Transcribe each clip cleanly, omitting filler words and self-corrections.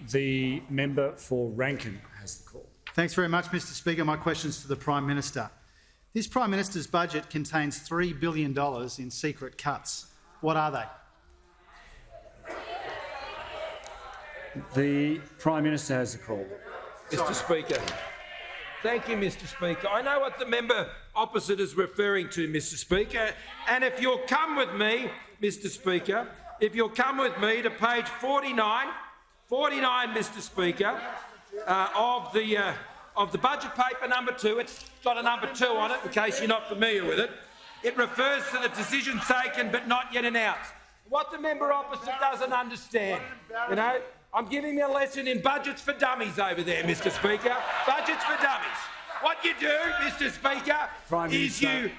The member for Rankin has the call. Thanks very much, Mr Speaker. My question is to the Prime Minister. This Prime Minister's budget contains $3 billion in secret cuts. What are they? The Prime Minister has the call. Mr Speaker. Thank you, Mr Speaker. I know what the member opposite is referring to, Mr Speaker, and if you'll come with me, Mr Speaker, if you'll come with me to page 49, Mr Speaker, of the budget paper number 2. It's got a number 2 on it, in case you're not familiar with it. It refers to the decisions taken but not yet announced. What the member opposite doesn't understand, I'm giving you a lesson in budgets for dummies over there, Mr Speaker. Budgets for dummies. What you do, Mr Speaker, is you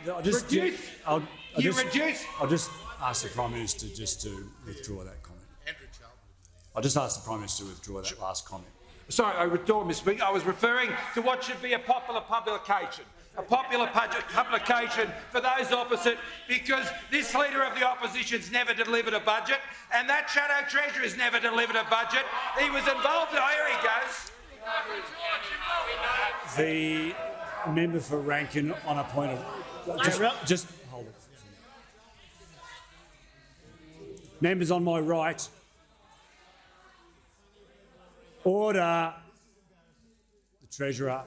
reduce. I'll just ask the Prime Minister just to withdraw that comment. I'll just ask the Prime Minister to withdraw that last comment. Sorry, I withdraw, Mr Speaker. I was referring to what should be a popular publication. A popular publication for those opposite, because this Leader of the Opposition's never delivered a budget, and that Shadow Treasurer's never delivered a budget. He was involved. Oh, here he goes. The member for Rankin on a point of... Just hold it. Members on my right. Order. The Treasurer.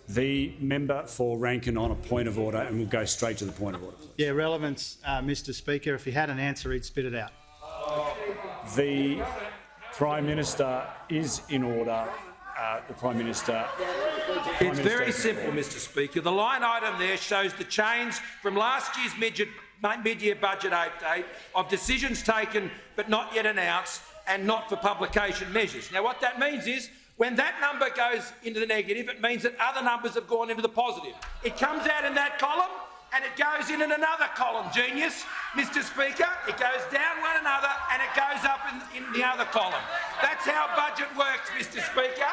The member for Rankin on a point of order, and we'll go straight to the point of order. Yeah, relevance, Mr Speaker. If he had an answer, he'd spit it out. The Prime Minister is in order. The Prime Minister... It's very simple, Mr Speaker. The line item there shows the change from last year's mid-year budget update of decisions taken but not yet announced and not for publication measures. Now, what that means is when that number goes into the negative, it means that other numbers have gone into the positive. It comes out in that column and it goes in another column, genius, Mr Speaker. It goes down one another and it goes up in the other column. That's how budget works, Mr Speaker.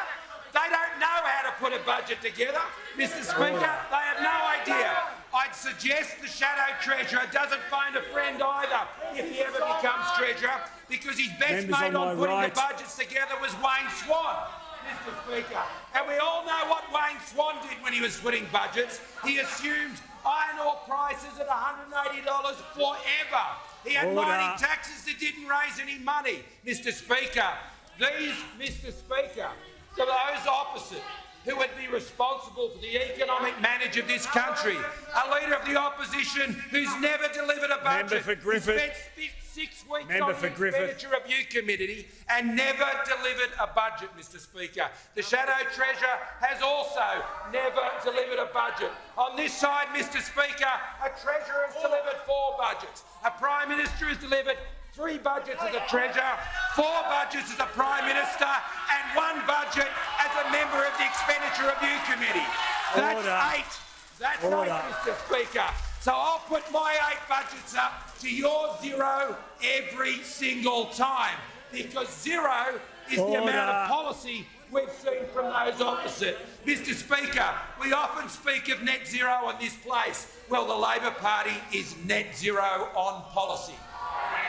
They don't know how to put a budget together, Mr Speaker. They have no idea. I'd suggest the Shadow Treasurer doesn't find a friend either if he ever becomes Treasurer, because his best mate on putting the budgets together was Wayne Swan, Mr Speaker. And we all know what Wayne Swan did when he was putting budgets. He assumed iron ore prices at $180 forever. He had mining taxes that didn't raise any money, Mr Speaker. These, Mr Speaker, to those opposite who would be responsible for the economic manage of this country. A Leader of the Opposition who's never delivered a budget. Member for Griffith. Spent 6 weeks on the Expenditure Review Committee and never delivered a budget, Mr Speaker. The Shadow Treasurer has also never delivered a budget. On this side, Mr Speaker, a Treasurer has delivered 4 budgets. A Prime Minister has delivered 3 budgets as a Treasurer, 4 budgets as a Prime Minister and 1 budget as a member of the Expenditure Review Committee. That's 8. That's 8, Mr Speaker. So I'll put my 8 budgets up to your 0 every single time, because 0 is the amount of policy we've seen from those opposite. Mr Speaker, we often speak of net zero in this place. Well, the Labor Party is net zero on policy.